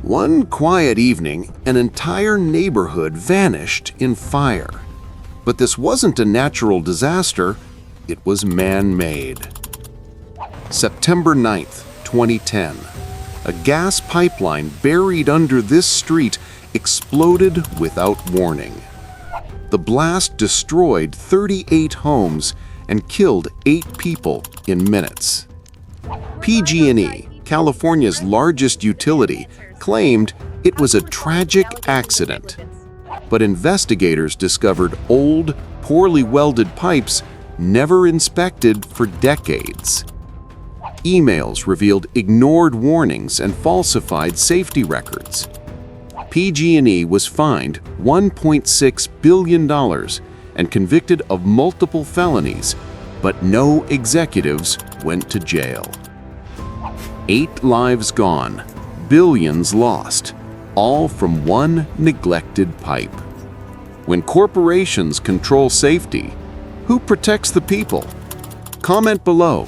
One quiet evening, an entire neighborhood vanished in fire. But this wasn't a natural disaster, it was man-made. September 9th, 2010. A gas pipeline buried under this street exploded without warning. The blast destroyed 38 homes and killed 8 people in minutes. PG&E, California's largest utility, claimed it was a tragic accident. But investigators discovered old, poorly welded pipes never inspected for decades. Emails revealed ignored warnings and falsified safety records. PG&E was fined $1.6 billion and convicted of multiple felonies, but no executives went to jail. 8 lives gone, billions lost, all from one neglected pipe. When corporations control safety, who protects the people? Comment below